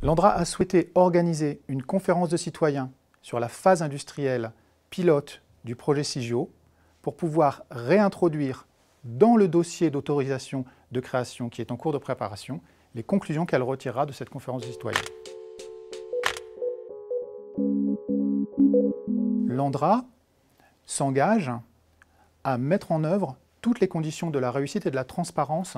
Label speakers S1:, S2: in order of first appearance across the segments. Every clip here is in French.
S1: L'Andra a souhaité organiser une conférence de citoyens sur la phase industrielle pilote du projet CIGEO pour pouvoir réintroduire dans le dossier d'autorisation de création qui est en cours de préparation les conclusions qu'elle retirera de cette conférence de citoyens. L'Andra s'engage à mettre en œuvre toutes les conditions de la réussite et de la transparence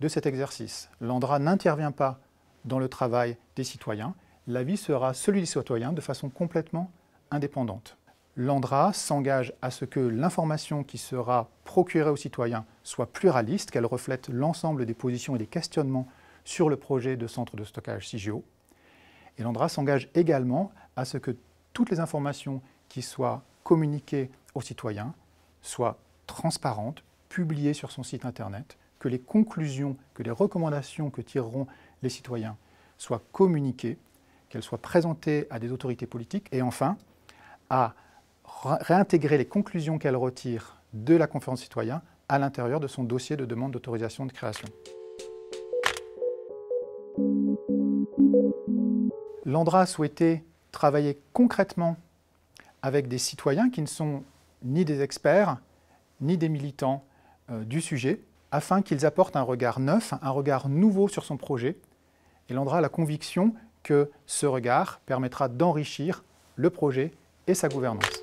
S1: de cet exercice. L'Andra n'intervient pas dans le travail des citoyens. L'avis sera celui des citoyens de façon complètement indépendante. L'Andra s'engage à ce que l'information qui sera procurée aux citoyens soit pluraliste, qu'elle reflète l'ensemble des positions et des questionnements sur le projet de centre de stockage CIGEO. Et l'Andra s'engage également à ce que toutes les informations qui soient communiquées aux citoyens soient transparentes, publiées sur son site internet, que les conclusions, que les recommandations que tireront les citoyens soient communiquées, qu'elles soient présentées à des autorités politiques et enfin à réintégrer les conclusions qu'elle retire de la conférence citoyen à l'intérieur de son dossier de demande d'autorisation de création. L'Andra a souhaité travailler concrètement avec des citoyens qui ne sont ni des experts, ni des militants du sujet, afin qu'ils apportent un regard neuf, un regard nouveau sur son projet. Et l'Andra a la conviction que ce regard permettra d'enrichir le projet et sa gouvernance.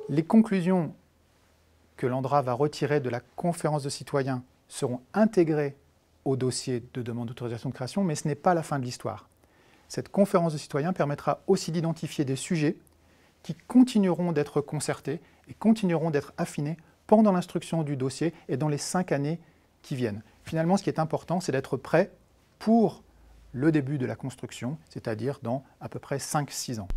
S1: Les conclusions que l'Andra va retirer de la conférence de citoyens seront intégrées au dossier de demande d'autorisation de création, mais ce n'est pas la fin de l'histoire. Cette conférence de citoyens permettra aussi d'identifier des sujets qui continueront d'être concertés et continueront d'être affinés pendant l'instruction du dossier et dans les 5 années qui viennent. Finalement, ce qui est important, c'est d'être prêt pour le début de la construction, c'est-à-dire dans à peu près 5-6 ans.